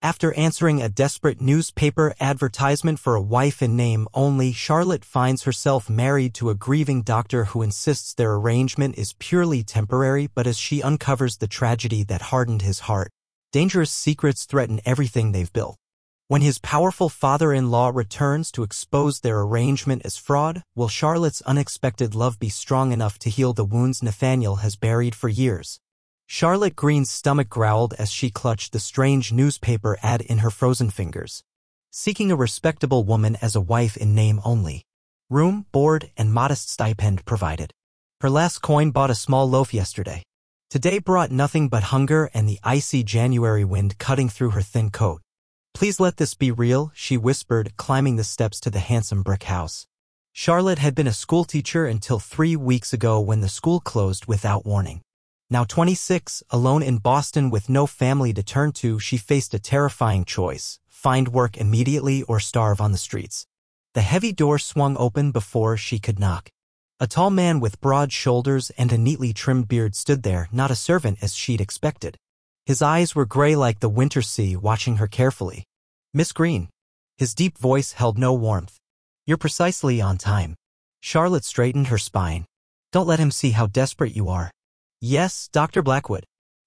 After answering a desperate newspaper advertisement for a wife in name only, Charlotte finds herself married to a grieving doctor who insists their arrangement is purely temporary, but as she uncovers the tragedy that hardened his heart, dangerous secrets threaten everything they've built. When his powerful father-in-law returns to expose their arrangement as fraud, will Charlotte's unexpected love be strong enough to heal the wounds Nathaniel has buried for years? Charlotte Green's stomach growled as she clutched the strange newspaper ad in her frozen fingers. Seeking a respectable woman as a wife in name only. Room, board, and modest stipend provided. Her last coin bought a small loaf yesterday. Today brought nothing but hunger and the icy January wind cutting through her thin coat. Please let this be real, she whispered, climbing the steps to the handsome brick house. Charlotte had been a schoolteacher until 3 weeks ago when the school closed without warning. Now 26, alone in Boston with no family to turn to, she faced a terrifying choice: find work immediately or starve on the streets. The heavy door swung open before she could knock. A tall man with broad shoulders and a neatly trimmed beard stood there, not a servant as she'd expected. His eyes were gray like the winter sea, watching her carefully. "Miss Green." His deep voice held no warmth. "You're precisely on time." Charlotte straightened her spine. "Don't let him see how desperate you are." "Yes, Dr. Blackwood.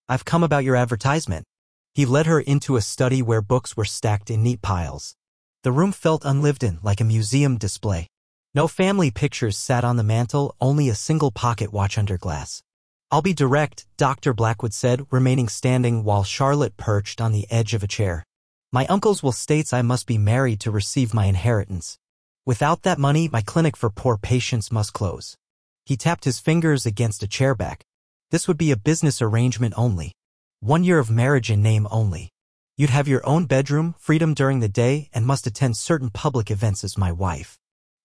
I've come about your advertisement." He led her into a study where books were stacked in neat piles. The room felt unlived in, like a museum display. No family pictures sat on the mantel, only a single pocket watch under glass. "I'll be direct," Dr. Blackwood said, remaining standing while Charlotte perched on the edge of a chair. "My uncles will states I must be married to receive my inheritance. Without that money, my clinic for poor patients must close." He tapped his fingers against a chairback. "This would be a business arrangement only. 1 year of marriage in name only. You'd have your own bedroom, freedom during the day, and must attend certain public events as my wife.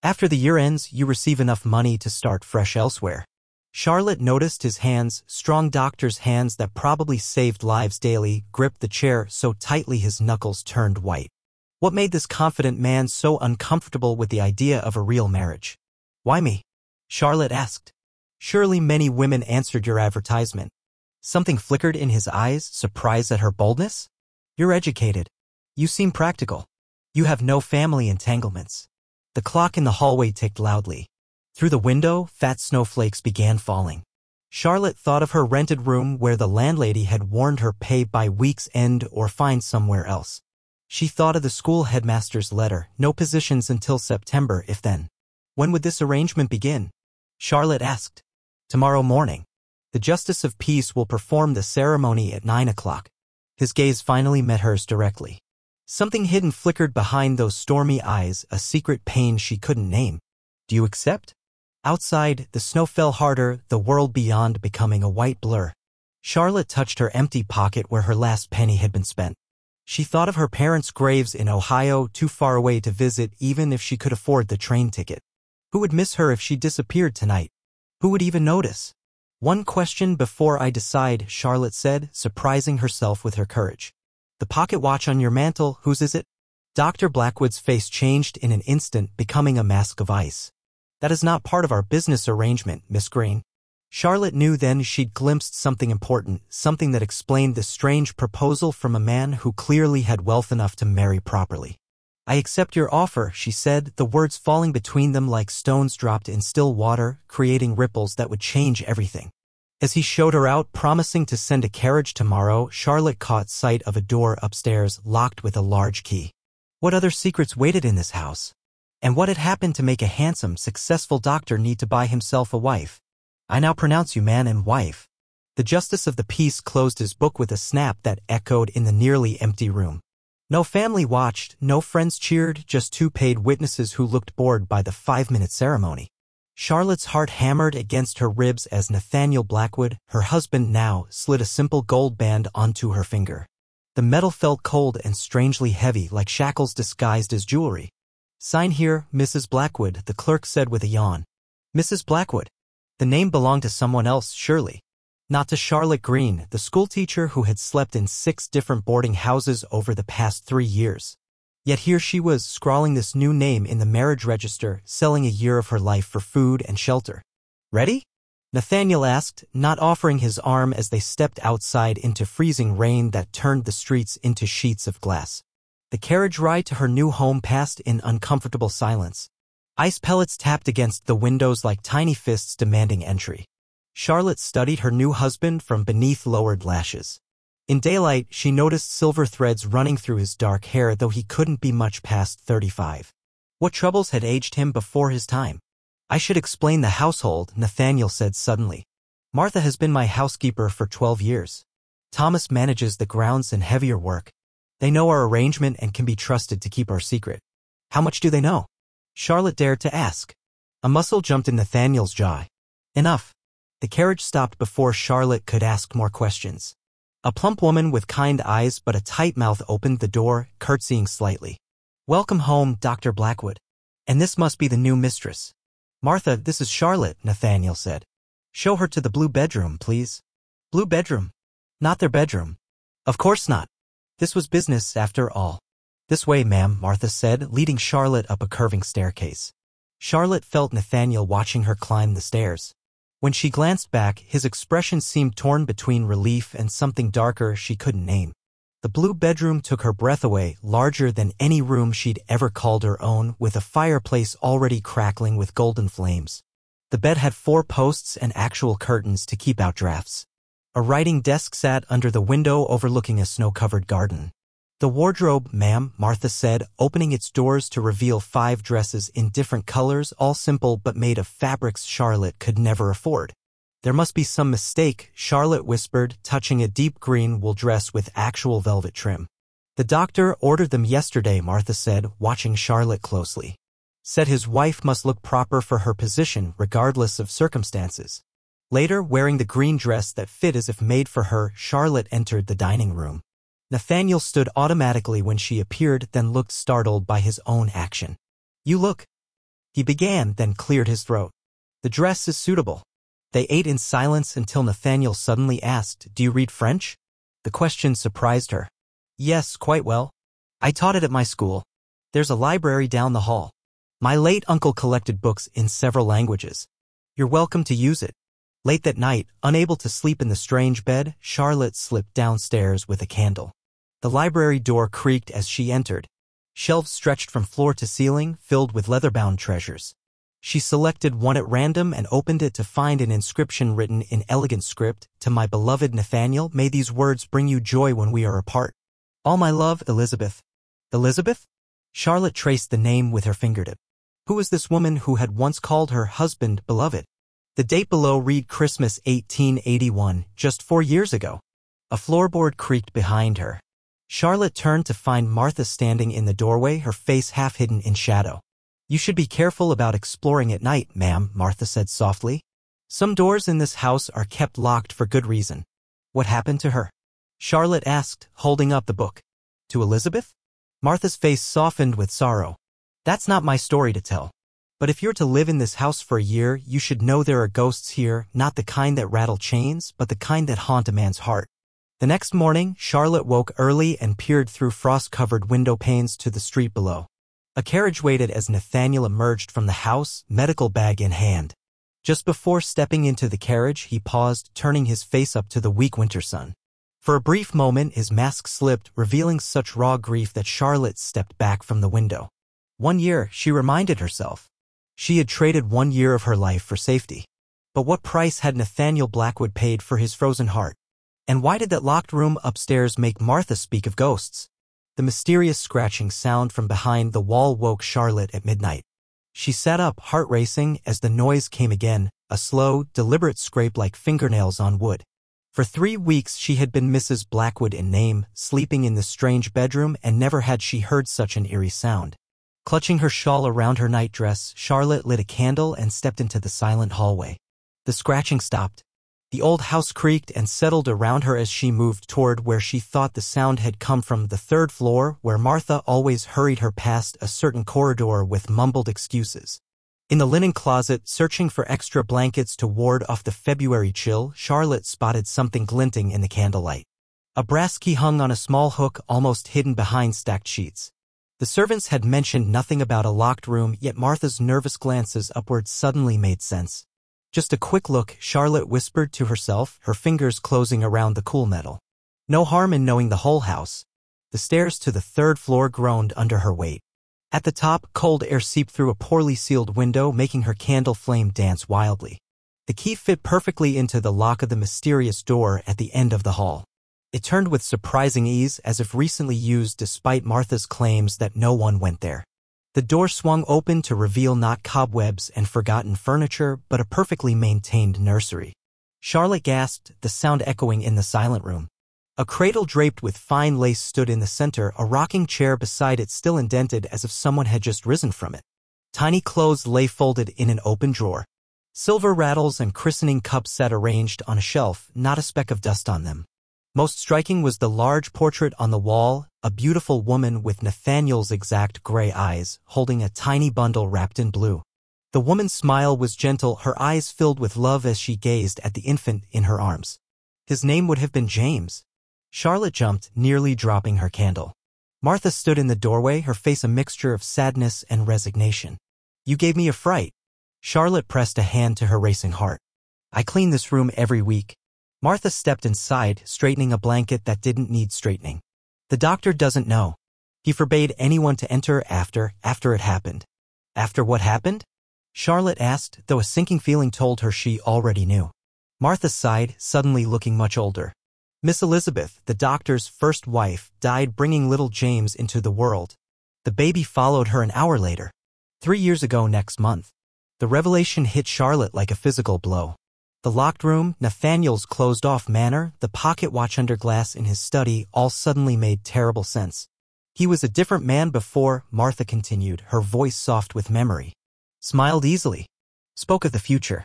After the year ends, you receive enough money to start fresh elsewhere." Charlotte noticed his hands, strong doctor's hands that probably saved lives daily, gripped the chair so tightly his knuckles turned white. What made this confident man so uncomfortable with the idea of a real marriage? "Why me?" Charlotte asked. "Surely many women answered your advertisement." Something flickered in his eyes, surprise at her boldness. "You're educated. You seem practical. You have no family entanglements." The clock in the hallway ticked loudly. Through the window, fat snowflakes began falling. Charlotte thought of her rented room where the landlady had warned her pay by week's end or find somewhere else. She thought of the school headmaster's letter, no positions until September if then. When would this arrangement begin? Charlotte asked. "Tomorrow morning. The Justice of Peace will perform the ceremony at 9 o'clock. His gaze finally met hers directly. Something hidden flickered behind those stormy eyes, a secret pain she couldn't name. "Do you accept?" Outside, the snow fell harder, the world beyond becoming a white blur. Charlotte touched her empty pocket where her last penny had been spent. She thought of her parents' graves in Ohio, too far away to visit even if she could afford the train ticket. Who would miss her if she disappeared tonight? Who would even notice? "One question before I decide," Charlotte said, surprising herself with her courage. "The pocket watch on your mantel, whose is it?" Dr. Blackwood's face changed in an instant, becoming a mask of ice. "That is not part of our business arrangement, Miss Green." Charlotte knew then she'd glimpsed something important, something that explained the strange proposal from a man who clearly had wealth enough to marry properly. "I accept your offer," she said, the words falling between them like stones dropped in still water, creating ripples that would change everything. As he showed her out, promising to send a carriage tomorrow, Charlotte caught sight of a door upstairs, locked with a large key. What other secrets waited in this house? And what had happened to make a handsome, successful doctor need to buy himself a wife? "I now pronounce you man and wife." The Justice of the Peace closed his book with a snap that echoed in the nearly empty room. No family watched, no friends cheered, just 2 paid witnesses who looked bored by the 5-minute ceremony. Charlotte's heart hammered against her ribs as Nathaniel Blackwood, her husband now, slid a simple gold band onto her finger. The metal felt cold and strangely heavy, like shackles disguised as jewelry. "Sign here, Mrs. Blackwood," the clerk said with a yawn. Mrs. Blackwood. The name belonged to someone else, surely. Not to Charlotte Green, the schoolteacher who had slept in 6 different boarding houses over the past 3 years. Yet here she was, scrawling this new name in the marriage register, selling a year of her life for food and shelter. "Ready?" Nathaniel asked, not offering his arm as they stepped outside into freezing rain that turned the streets into sheets of glass. The carriage ride to her new home passed in uncomfortable silence. Ice pellets tapped against the windows like tiny fists demanding entry. Charlotte studied her new husband from beneath lowered lashes. In daylight, she noticed silver threads running through his dark hair, though he couldn't be much past 35. What troubles had aged him before his time? I should explain the household, Nathaniel said suddenly. Martha has been my housekeeper for 12 years. Thomas manages the grounds and heavier work. They know our arrangement and can be trusted to keep our secret. How much do they know? Charlotte dared to ask. A muscle jumped in Nathaniel's jaw. Enough. The carriage stopped before Charlotte could ask more questions. A plump woman with kind eyes but a tight mouth opened the door, curtsying slightly. Welcome home, Dr. Blackwood. And this must be the new mistress. Martha, this is Charlotte, Nathaniel said. Show her to the blue bedroom, please. Blue bedroom? Not their bedroom. Of course not. This was business, after all. This way, ma'am, Martha said, leading Charlotte up a curving staircase. Charlotte felt Nathaniel watching her climb the stairs. When she glanced back, his expression seemed torn between relief and something darker she couldn't name. The blue bedroom took her breath away, larger than any room she'd ever called her own, with a fireplace already crackling with golden flames. The bed had 4 posts and actual curtains to keep out drafts. A writing desk sat under the window overlooking a snow-covered garden. The wardrobe, ma'am, Martha said, opening its doors to reveal 5 dresses in different colors, all simple but made of fabrics Charlotte could never afford. There must be some mistake, Charlotte whispered, touching a deep green wool dress with actual velvet trim. The doctor ordered them yesterday, Martha said, watching Charlotte closely. Said his wife must look proper for her position, regardless of circumstances. Later, wearing the green dress that fit as if made for her, Charlotte entered the dining room. Nathaniel stood automatically when she appeared, then looked startled by his own action. You look. He began, then cleared his throat. The dress is suitable. They ate in silence until Nathaniel suddenly asked, Do you read French? The question surprised her. Yes, quite well. I taught it at my school. There's a library down the hall. My late uncle collected books in several languages. You're welcome to use it. Late that night, unable to sleep in the strange bed, Charlotte slipped downstairs with a candle. The library door creaked as she entered. Shelves stretched from floor to ceiling, filled with leather-bound treasures. She selected one at random and opened it to find an inscription written in elegant script, To my beloved Nathaniel, may these words bring you joy when we are apart. All my love, Elizabeth. Elizabeth? Charlotte traced the name with her fingertip. Who was this woman who had once called her husband beloved? The date below read Christmas 1881, just 4 years ago. A floorboard creaked behind her. Charlotte turned to find Martha standing in the doorway, her face half hidden in shadow. You should be careful about exploring at night, ma'am, Martha said softly. Some doors in this house are kept locked for good reason. What happened to her? Charlotte asked, holding up the book. To Elizabeth? Martha's face softened with sorrow. That's not my story to tell. But if you're to live in this house for a year, you should know there are ghosts here, not the kind that rattle chains, but the kind that haunt a man's heart. The next morning, Charlotte woke early and peered through frost-covered window panes to the street below. A carriage waited as Nathaniel emerged from the house, medical bag in hand. Just before stepping into the carriage, he paused, turning his face up to the weak winter sun. For a brief moment, his mask slipped, revealing such raw grief that Charlotte stepped back from the window. 1 year, she reminded herself. She had traded 1 year of her life for safety. But what price had Nathaniel Blackwood paid for his frozen heart? And why did that locked room upstairs make Martha speak of ghosts? The mysterious scratching sound from behind the wall woke Charlotte at midnight. She sat up, heart racing, as the noise came again, a slow, deliberate scrape like fingernails on wood. For 3 weeks she had been Mrs. Blackwood in name, sleeping in the strange bedroom, and never had she heard such an eerie sound. Clutching her shawl around her nightdress, Charlotte lit a candle and stepped into the silent hallway. The scratching stopped. The old house creaked and settled around her as she moved toward where she thought the sound had come from, the 3rd floor, where Martha always hurried her past a certain corridor with mumbled excuses. In the linen closet, searching for extra blankets to ward off the February chill, Charlotte spotted something glinting in the candlelight. A brass key hung on a small hook almost hidden behind stacked sheets. The servants had mentioned nothing about a locked room, yet Martha's nervous glances upward suddenly made sense. Just a quick look, Charlotte whispered to herself, her fingers closing around the cool metal. No harm in knowing the whole house. The stairs to the third floor groaned under her weight. At the top, cold air seeped through a poorly sealed window, making her candle flame dance wildly. The key fit perfectly into the lock of the mysterious door at the end of the hall. It turned with surprising ease, as if recently used despite Martha's claims that no one went there. The door swung open to reveal not cobwebs and forgotten furniture, but a perfectly maintained nursery. Charlotte gasped, the sound echoing in the silent room. A cradle draped with fine lace stood in the center, a rocking chair beside it still indented as if someone had just risen from it. Tiny clothes lay folded in an open drawer. Silver rattles and christening cups sat arranged on a shelf, not a speck of dust on them. Most striking was the large portrait on the wall, a beautiful woman with Nathaniel's exact gray eyes, holding a tiny bundle wrapped in blue. The woman's smile was gentle, her eyes filled with love as she gazed at the infant in her arms. His name would have been James. Charlotte jumped, nearly dropping her candle. Martha stood in the doorway, her face a mixture of sadness and resignation. You gave me a fright. Charlotte pressed a hand to her racing heart. I clean this room every week. Martha stepped inside, straightening a blanket that didn't need straightening. The doctor doesn't know. He forbade anyone to enter after it happened. After what happened? Charlotte asked, though a sinking feeling told her she already knew. Martha sighed, suddenly looking much older. Miss Elizabeth, the doctor's first wife, died bringing little James into the world. The baby followed her an hour later. 3 years ago next month. The revelation hit Charlotte like a physical blow. The locked room, Nathaniel's closed-off manner, the pocket watch under glass in his study all suddenly made terrible sense. He was a different man before, Martha continued, her voice soft with memory. Smiled easily. Spoke of the future.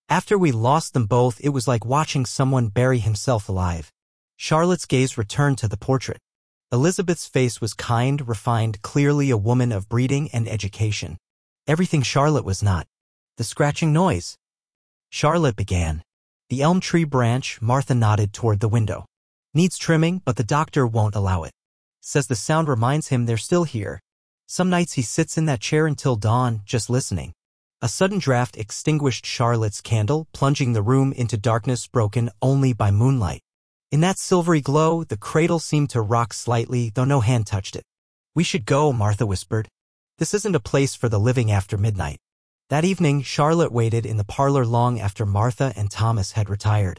After we lost them both, it was like watching someone bury himself alive. Charlotte's gaze returned to the portrait. Elizabeth's face was kind, refined, clearly a woman of breeding and education. Everything Charlotte was not. The scratching noise. Charlotte began. The elm tree branch, Martha nodded toward the window. Needs trimming, but the doctor won't allow it. Says the sound reminds him they're still here. Some nights he sits in that chair until dawn, just listening. A sudden draft extinguished Charlotte's candle, plunging the room into darkness broken only by moonlight. In that silvery glow, the cradle seemed to rock slightly, though no hand touched it. We should go, Martha whispered. This isn't a place for the living after midnight. That evening, Charlotte waited in the parlor long after Martha and Thomas had retired.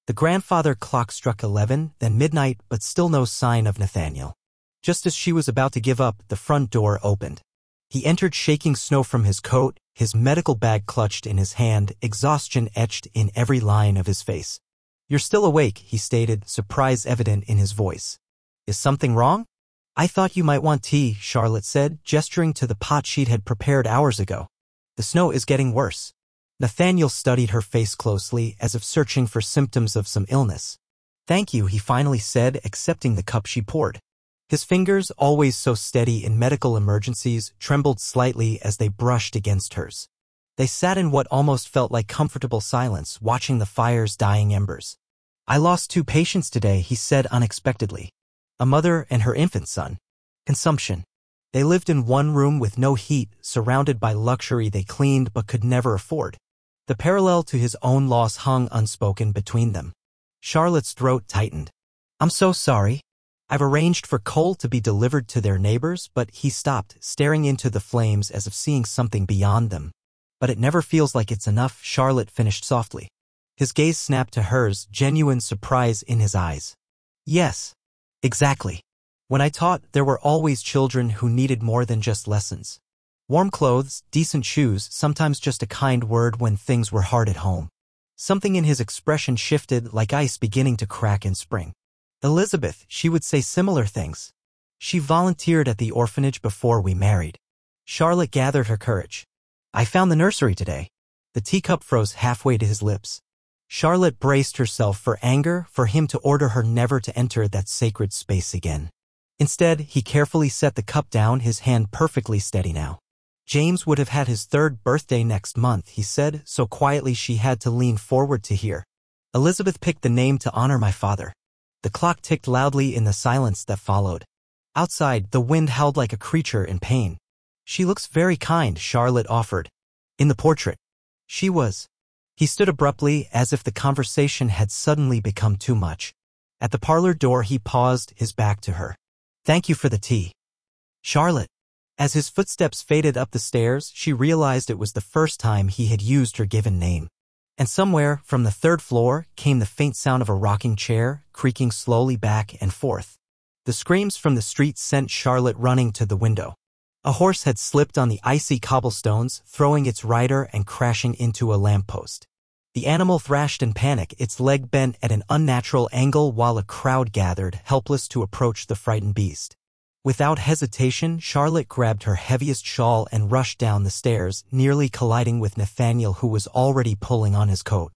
The grandfather clock struck 11, then midnight, but still no sign of Nathaniel. Just as she was about to give up, the front door opened. He entered shaking snow from his coat, his medical bag clutched in his hand, exhaustion etched in every line of his face. You're still awake, he stated, surprise evident in his voice. Is something wrong? I thought you might want tea, Charlotte said, gesturing to the pot she'd had prepared hours ago. The snow is getting worse. Nathaniel studied her face closely, as if searching for symptoms of some illness. Thank you, he finally said, accepting the cup she poured. His fingers, always so steady in medical emergencies, trembled slightly as they brushed against hers. They sat in what almost felt like comfortable silence, watching the fire's dying embers. I lost 2 patients today, he said unexpectedly. A mother and her infant son. Consumption. They lived in one room with no heat, surrounded by luxury they cleaned but could never afford. The parallel to his own loss hung unspoken between them. Charlotte's throat tightened. I'm so sorry. I've arranged for coal to be delivered to their neighbors, but he stopped, staring into the flames as if seeing something beyond them. But it never feels like it's enough, Charlotte finished softly. His gaze snapped to hers, genuine surprise in his eyes. Yes. Exactly. When I taught, there were always children who needed more than just lessons. Warm clothes, decent shoes, sometimes just a kind word when things were hard at home. Something in his expression shifted, like ice beginning to crack in spring. Elizabeth, she would say similar things. She volunteered at the orphanage before we married. Charlotte gathered her courage. I found the nursery today. The teacup froze halfway to his lips. Charlotte braced herself for anger, for him to order her never to enter that sacred space again. Instead, he carefully set the cup down, his hand perfectly steady now. James would have had his 3rd birthday next month, he said, so quietly she had to lean forward to hear. Elizabeth picked the name to honor my father. The clock ticked loudly in the silence that followed. Outside, the wind howled like a creature in pain. She looks very kind, Charlotte offered. In the portrait. She was. He stood abruptly, as if the conversation had suddenly become too much. At the parlor door he paused, his back to her. "Thank you for the tea, Charlotte." As his footsteps faded up the stairs, she realized it was the first time he had used her given name. And somewhere, from the third floor, came the faint sound of a rocking chair, creaking slowly back and forth. The screams from the street sent Charlotte running to the window. A horse had slipped on the icy cobblestones, throwing its rider and crashing into a lamppost. The animal thrashed in panic, its leg bent at an unnatural angle while a crowd gathered, helpless to approach the frightened beast. Without hesitation, Charlotte grabbed her heaviest shawl and rushed down the stairs, nearly colliding with Nathaniel, who was already pulling on his coat.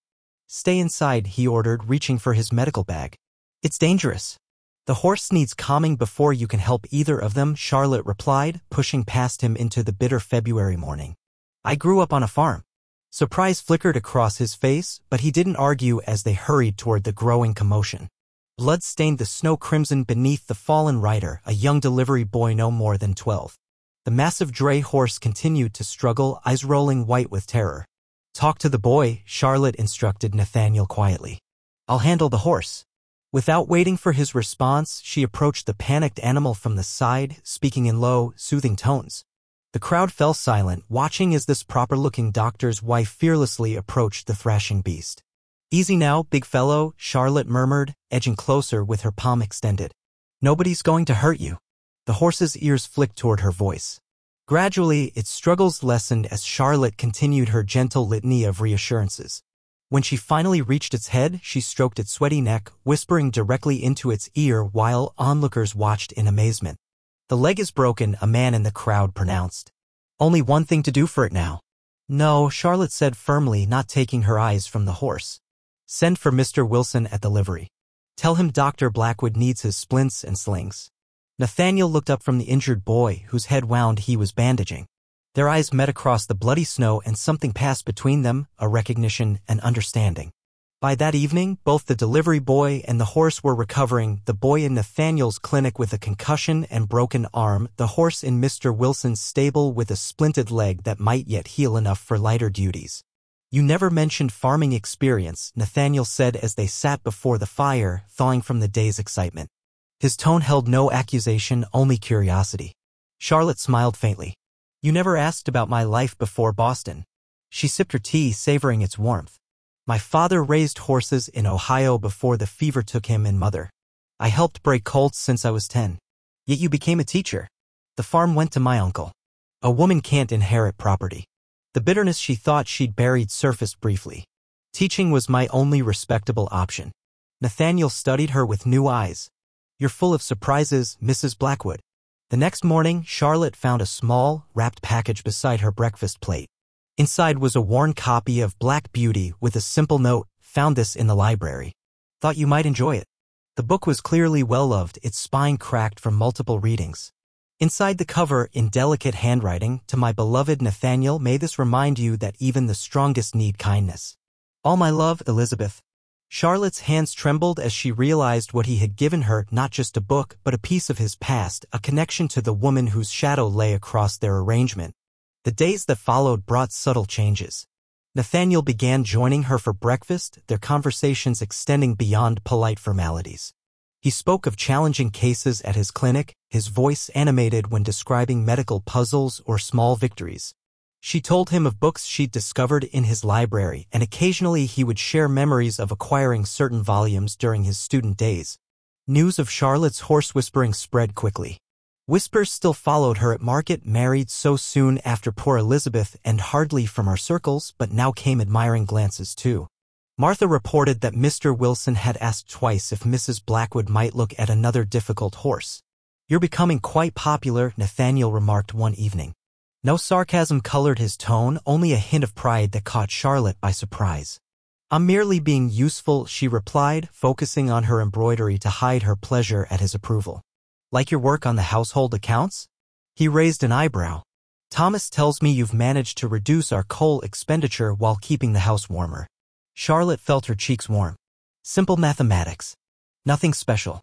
"Stay inside," he ordered, reaching for his medical bag. "It's dangerous. The horse needs calming before you can help either of them," Charlotte replied, pushing past him into the bitter February morning. "I grew up on a farm." Surprise flickered across his face, but he didn't argue as they hurried toward the growing commotion. Blood stained the snow crimson beneath the fallen rider, a young delivery boy no more than 12. The massive dray horse continued to struggle, eyes rolling white with terror. "Talk to the boy," Charlotte instructed Nathaniel quietly. "I'll handle the horse." Without waiting for his response, she approached the panicked animal from the side, speaking in low, soothing tones. The crowd fell silent, watching as this proper-looking doctor's wife fearlessly approached the thrashing beast. "Easy now, big fellow," Charlotte murmured, edging closer with her palm extended. "Nobody's going to hurt you." The horse's ears flicked toward her voice. Gradually, its struggles lessened as Charlotte continued her gentle litany of reassurances. When she finally reached its head, she stroked its sweaty neck, whispering directly into its ear while onlookers watched in amazement. "The leg is broken," a man in the crowd pronounced. "Only one thing to do for it now." "No," Charlotte said firmly, not taking her eyes from the horse. "Send for Mr. Wilson at the livery. Tell him Dr. Blackwood needs his splints and slings." Nathaniel looked up from the injured boy, whose head wound he was bandaging. Their eyes met across the bloody snow, and something passed between them, a recognition, an understanding. By that evening, both the delivery boy and the horse were recovering, the boy in Nathaniel's clinic with a concussion and broken arm, the horse in Mr. Wilson's stable with a splinted leg that might yet heal enough for lighter duties. "You never mentioned farming experience," Nathaniel said as they sat before the fire, thawing from the day's excitement. His tone held no accusation, only curiosity. Charlotte smiled faintly. "You never asked about my life before Boston." She sipped her tea, savoring its warmth. "My father raised horses in Ohio before the fever took him, and mother. I helped break colts since I was 10. Yet you became a teacher." "The farm went to my uncle." "A woman can't inherit property." The bitterness she thought she'd buried surfaced briefly. "Teaching was my only respectable option." Nathaniel studied her with new eyes. "You're full of surprises, Mrs. Blackwood." The next morning, Charlotte found a small, wrapped package beside her breakfast plate. Inside was a worn copy of Black Beauty with a simple note, "Found this in the library. Thought you might enjoy it." The book was clearly well-loved, its spine cracked from multiple readings. Inside the cover, in delicate handwriting, "To my beloved Nathaniel, may this remind you that even the strongest need kindness. All my love, Elizabeth." Charlotte's hands trembled as she realized what he had given her, not just a book, but a piece of his past, a connection to the woman whose shadow lay across their arrangement. The days that followed brought subtle changes. Nathaniel began joining her for breakfast, their conversations extending beyond polite formalities. He spoke of challenging cases at his clinic, his voice animated when describing medical puzzles or small victories. She told him of books she'd discovered in his library, and occasionally he would share memories of acquiring certain volumes during his student days. News of Charlotte's horse whispering spread quickly. Whispers still followed her at market, married so soon after poor Elizabeth, and hardly from our circles, but now came admiring glances too. Martha reported that Mr. Wilson had asked twice if Mrs. Blackwood might look at another difficult horse. "You're becoming quite popular," Nathaniel remarked one evening. No sarcasm colored his tone, only a hint of pride that caught Charlotte by surprise. "I'm merely being useful," she replied, focusing on her embroidery to hide her pleasure at his approval. "Like your work on the household accounts?" He raised an eyebrow. "Thomas tells me you've managed to reduce our coal expenditure while keeping the house warmer." Charlotte felt her cheeks warm. "Simple mathematics. Nothing special.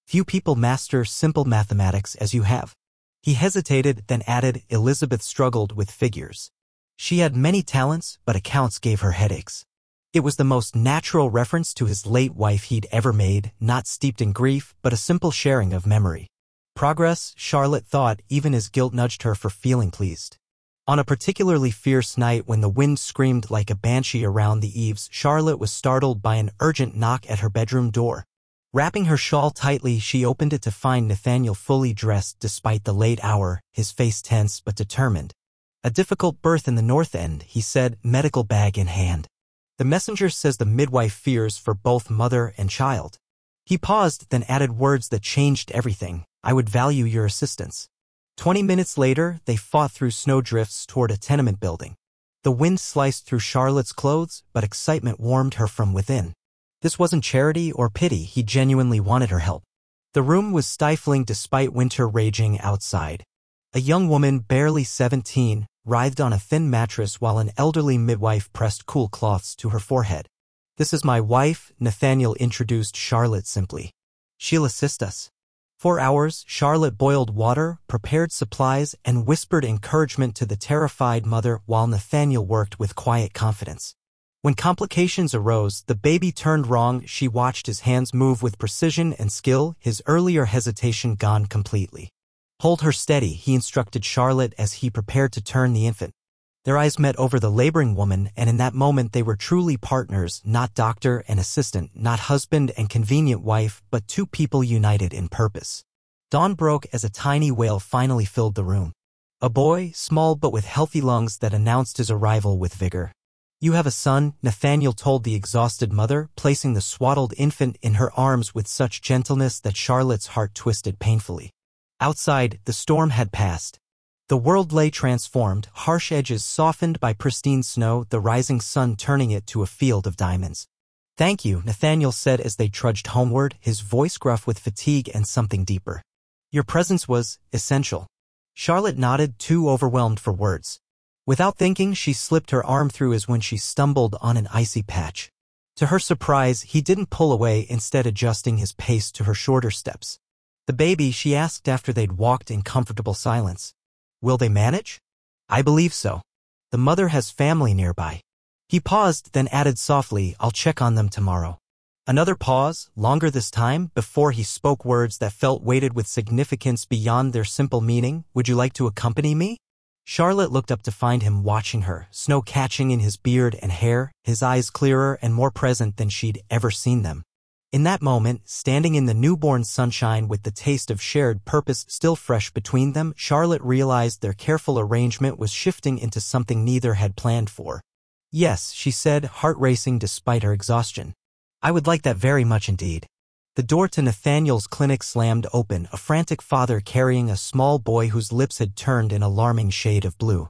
Few people master simple mathematics as you have." He hesitated, then added, "Elizabeth struggled with figures. She had many talents, but accounts gave her headaches." It was the most natural reference to his late wife he'd ever made, not steeped in grief, but a simple sharing of memory. Progress, Charlotte thought, even as guilt nudged her for feeling pleased. On a particularly fierce night when the wind screamed like a banshee around the eaves, Charlotte was startled by an urgent knock at her bedroom door. Wrapping her shawl tightly, she opened it to find Nathaniel fully dressed despite the late hour, his face tense but determined. "A difficult birth in the North End," he said, medical bag in hand. "The messenger says the midwife fears for both mother and child." He paused, then added words that changed everything. "I would value your assistance." 20 minutes later, they fought through snowdrifts toward a tenement building. The wind sliced through Charlotte's clothes, but excitement warmed her from within. This wasn't charity or pity, he genuinely wanted her help. The room was stifling despite winter raging outside. A young woman, barely 17, writhed on a thin mattress while an elderly midwife pressed cool cloths to her forehead. "This is my wife," Nathaniel introduced Charlotte simply. "She'll assist us." For hours, Charlotte boiled water, prepared supplies, and whispered encouragement to the terrified mother while Nathaniel worked with quiet confidence. When complications arose, the baby turned wrong, she watched his hands move with precision and skill, his earlier hesitation gone completely. "Hold her steady," he instructed Charlotte as he prepared to turn the infant. Their eyes met over the laboring woman, and in that moment they were truly partners, not doctor and assistant, not husband and convenient wife, but two people united in purpose. Dawn broke as a tiny wail finally filled the room. A boy, small but with healthy lungs, that announced his arrival with vigor. "You have a son," Nathaniel told the exhausted mother, placing the swaddled infant in her arms with such gentleness that Charlotte's heart twisted painfully. Outside, the storm had passed. The world lay transformed, harsh edges softened by pristine snow, the rising sun turning it to a field of diamonds. "Thank you," Nathaniel said as they trudged homeward, his voice gruff with fatigue and something deeper. "Your presence was essential." Charlotte nodded, too overwhelmed for words. Without thinking, she slipped her arm through his when she stumbled on an icy patch. To her surprise, he didn't pull away, instead adjusting his pace to her shorter steps. "The baby?" she asked after they'd walked in comfortable silence. "Will they manage?" "I believe so. The mother has family nearby." He paused, then added softly, "I'll check on them tomorrow." Another pause, longer this time, before he spoke words that felt weighted with significance beyond their simple meaning. "Would you like to accompany me?" Charlotte looked up to find him watching her, snow catching in his beard and hair, his eyes clearer and more present than she'd ever seen them. In that moment, standing in the newborn sunshine with the taste of shared purpose still fresh between them, Charlotte realized their careful arrangement was shifting into something neither had planned for. "Yes," she said, heart racing despite her exhaustion. "I would like that very much indeed." The door to Nathaniel's clinic slammed open, a frantic father carrying a small boy whose lips had turned an alarming shade of blue.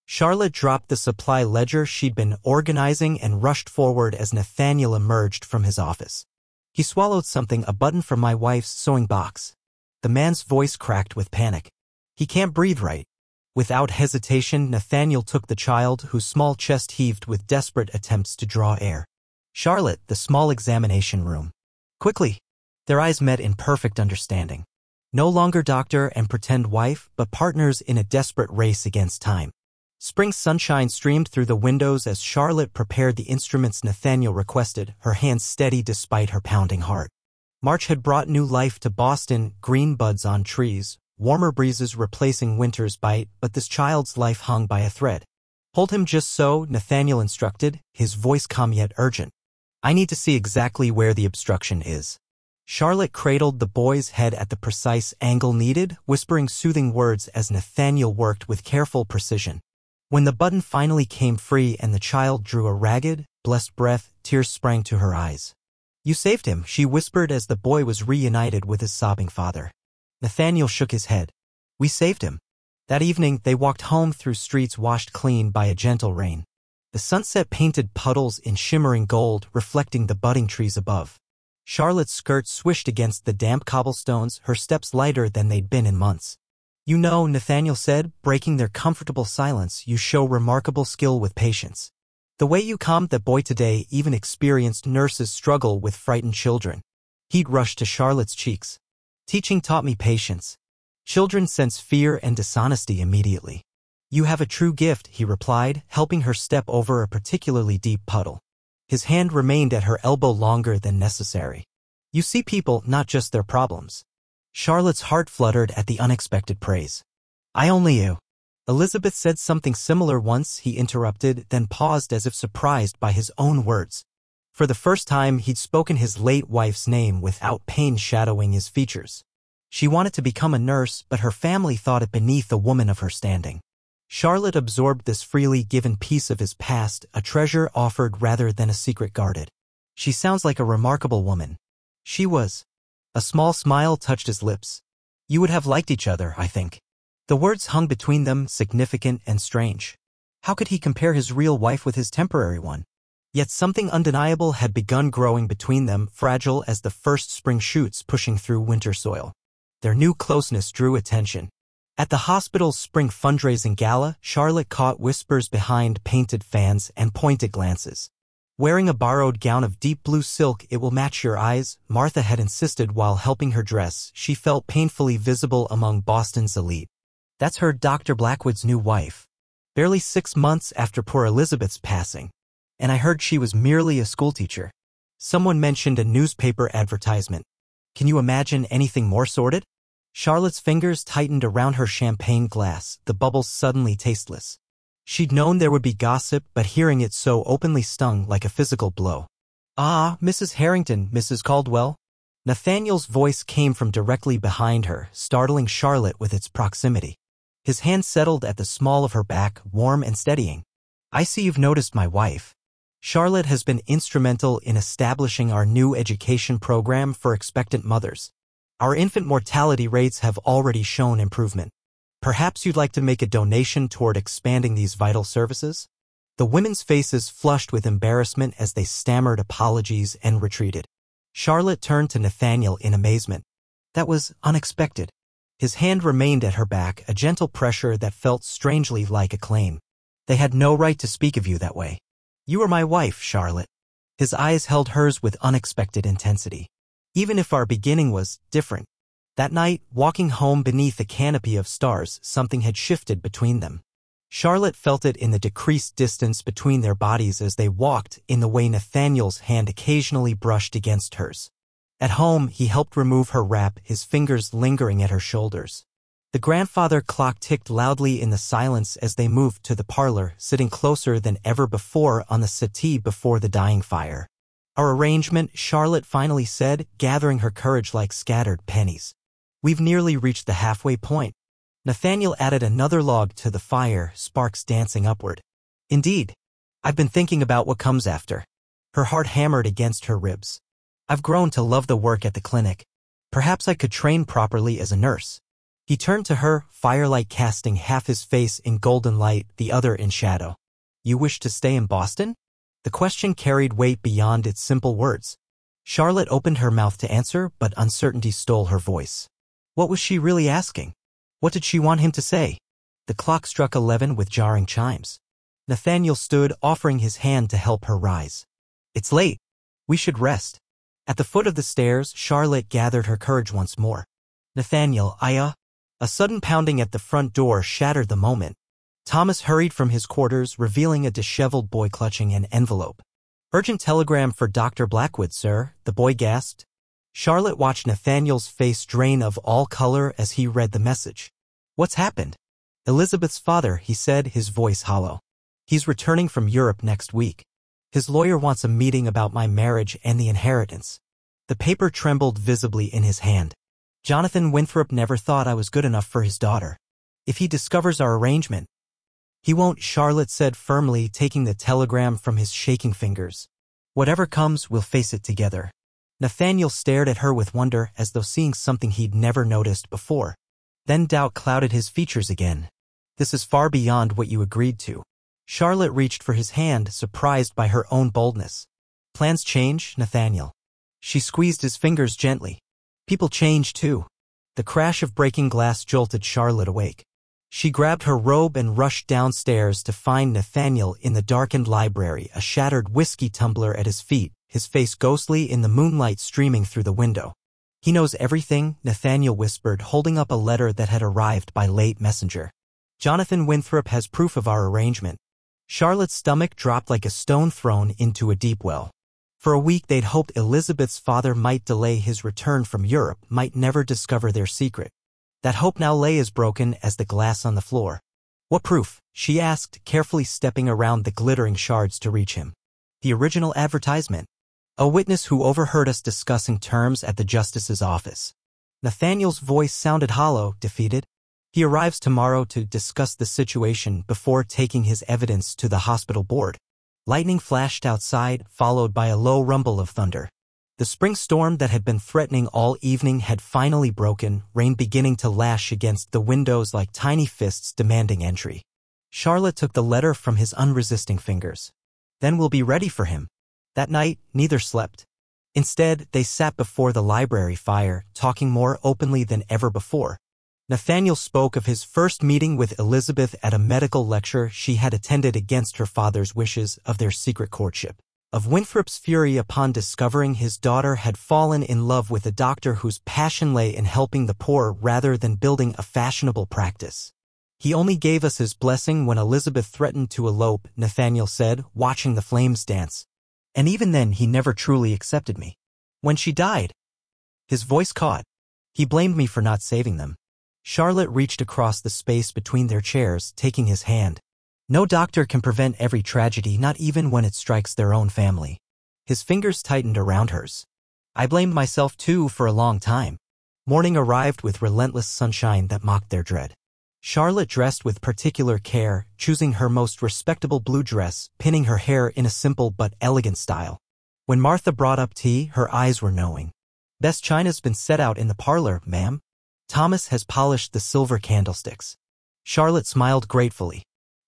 Charlotte dropped the supply ledger she'd been organizing and rushed forward as Nathaniel emerged from his office. He swallowed something, "A button from my wife's sewing box." The man's voice cracked with panic. "He can't breathe right." Without hesitation, Nathaniel took the child, whose small chest heaved with desperate attempts to draw air. "Charlotte, the small examination room." "Quickly." Their eyes met in perfect understanding. No longer doctor and pretend wife, but partners in a desperate race against time. Spring sunshine streamed through the windows as Charlotte prepared the instruments Nathaniel requested, her hands steady despite her pounding heart. March had brought new life to Boston, green buds on trees, warmer breezes replacing winter's bite, but this child's life hung by a thread. "Hold him just so," Nathaniel instructed, his voice calm yet urgent. "I need to see exactly where the obstruction is." Charlotte cradled the boy's head at the precise angle needed, whispering soothing words as Nathaniel worked with careful precision. When the button finally came free and the child drew a ragged, blessed breath, tears sprang to her eyes. "You saved him," she whispered as the boy was reunited with his sobbing father. Nathaniel shook his head. "We saved him." That evening, they walked home through streets washed clean by a gentle rain. The sunset painted puddles in shimmering gold, reflecting the budding trees above. Charlotte's skirt swished against the damp cobblestones, her steps lighter than they'd been in months. "You know," Nathaniel said, breaking their comfortable silence, "you show remarkable skill with patience. The way you calmed that boy today, even experienced nurses struggle with frightened children." Heat rushed to Charlotte's cheeks. "Teaching taught me patience. Children sense fear and dishonesty immediately." "You have a true gift," he replied, helping her step over a particularly deep puddle. His hand remained at her elbow longer than necessary. You see people, not just their problems. Charlotte's heart fluttered at the unexpected praise. I only you. Elizabeth said something similar once. He interrupted, then paused as if surprised by his own words. For the first time, he'd spoken his late wife's name without pain shadowing his features. She wanted to become a nurse, but her family thought it beneath a woman of her standing. Charlotte absorbed this freely given piece of his past, a treasure offered rather than a secret guarded. She sounds like a remarkable woman. She was. A small smile touched his lips. You would have liked each other, I think. The words hung between them, significant and strange. How could he compare his real wife with his temporary one? Yet something undeniable had begun growing between them, fragile as the first spring shoots pushing through winter soil. Their new closeness drew attention. At the hospital's spring fundraising gala, Charlotte caught whispers behind painted fans and pointed glances. Wearing a borrowed gown of deep blue silk, it will match your eyes, Martha had insisted while helping her dress. She felt painfully visible among Boston's elite. That's her, Dr. Blackwood's new wife. Barely 6 months after poor Elizabeth's passing. And I heard she was merely a schoolteacher. Someone mentioned a newspaper advertisement. Can you imagine anything more sordid? Charlotte's fingers tightened around her champagne glass, the bubbles suddenly tasteless. She'd known there would be gossip, but hearing it so openly stung like a physical blow. Ah, Mrs. Harrington, Mrs. Caldwell? Nathaniel's voice came from directly behind her, startling Charlotte with its proximity. His hand settled at the small of her back, warm and steadying. I see you've noticed my wife. Charlotte has been instrumental in establishing our new education program for expectant mothers. Our infant mortality rates have already shown improvement. Perhaps you'd like to make a donation toward expanding these vital services? The women's faces flushed with embarrassment as they stammered apologies and retreated. Charlotte turned to Nathaniel in amazement. That was unexpected. His hand remained at her back, a gentle pressure that felt strangely like a claim. They had no right to speak of you that way. You are my wife, Charlotte. His eyes held hers with unexpected intensity. Even if our beginning was different. That night, walking home beneath a canopy of stars, something had shifted between them. Charlotte felt it in the decreased distance between their bodies as they walked, in the way Nathaniel's hand occasionally brushed against hers. At home, he helped remove her wrap, his fingers lingering at her shoulders. The grandfather clock ticked loudly in the silence as they moved to the parlor, sitting closer than ever before on the settee before the dying fire. Our arrangement, Charlotte finally said, gathering her courage like scattered pennies. We've nearly reached the halfway point. Nathaniel added another log to the fire, sparks dancing upward. Indeed. I've been thinking about what comes after. Her heart hammered against her ribs. I've grown to love the work at the clinic. Perhaps I could train properly as a nurse. He turned to her, firelight casting half his face in golden light, the other in shadow. You wish to stay in Boston? The question carried weight beyond its simple words. Charlotte opened her mouth to answer, but uncertainty stole her voice. What was she really asking? What did she want him to say? The clock struck 11 with jarring chimes. Nathaniel stood, offering his hand to help her rise. It's late. We should rest. At the foot of the stairs, Charlotte gathered her courage once more. Nathaniel, A sudden pounding at the front door shattered the moment. Thomas hurried from his quarters, revealing a disheveled boy clutching an envelope. Urgent telegram for Dr. Blackwood, sir, the boy gasped. Charlotte watched Nathaniel's face drain of all color as he read the message. What's happened? Elizabeth's father, he said, his voice hollow. He's returning from Europe next week. His lawyer wants a meeting about my marriage and the inheritance. The paper trembled visibly in his hand. Jonathan Winthrop never thought I was good enough for his daughter. If he discovers our arrangement, he won't, Charlotte said firmly, taking the telegram from his shaking fingers. Whatever comes, we'll face it together. Nathaniel stared at her with wonder, as though seeing something he'd never noticed before. Then doubt clouded his features again. This is far beyond what you agreed to. Charlotte reached for his hand, surprised by her own boldness. Plans change, Nathaniel. She squeezed his fingers gently. People change too. The crash of breaking glass jolted Charlotte awake. She grabbed her robe and rushed downstairs to find Nathaniel in the darkened library, a shattered whiskey tumbler at his feet, his face ghostly in the moonlight streaming through the window. He knows everything, Nathaniel whispered, holding up a letter that had arrived by late messenger. Jonathan Winthrop has proof of our arrangement. Charlotte's stomach dropped like a stone thrown into a deep well. For a week they'd hoped Elizabeth's father might delay his return from Europe, might never discover their secret. That hope now lay as broken as the glass on the floor. What proof? She asked, carefully stepping around the glittering shards to reach him. The original advertisement. A witness who overheard us discussing terms at the justice's office. Nathaniel's voice sounded hollow, defeated. He arrives tomorrow to discuss the situation before taking his evidence to the hospital board. Lightning flashed outside, followed by a low rumble of thunder. The spring storm that had been threatening all evening had finally broken, rain beginning to lash against the windows like tiny fists demanding entry. Charlotte took the letter from his unresisting fingers. Then we'll be ready for him. That night, neither slept. Instead, they sat before the library fire, talking more openly than ever before. Nathaniel spoke of his first meeting with Elizabeth at a medical lecture she had attended against her father's wishes, of their secret courtship, of Winthrop's fury upon discovering his daughter had fallen in love with a doctor whose passion lay in helping the poor rather than building a fashionable practice. He only gave us his blessing when Elizabeth threatened to elope, Nathaniel said, watching the flames dance. And even then he never truly accepted me. When she died, his voice caught. He blamed me for not saving them. Charlotte reached across the space between their chairs, taking his hand. No doctor can prevent every tragedy, not even when it strikes their own family. His fingers tightened around hers. I blamed myself too for a long time. Morning arrived with relentless sunshine that mocked their dread. Charlotte dressed with particular care, choosing her most respectable blue dress, pinning her hair in a simple but elegant style. When Martha brought up tea, her eyes were knowing. Best china's been set out in the parlor, ma'am. Thomas has polished the silver candlesticks. Charlotte smiled gratefully.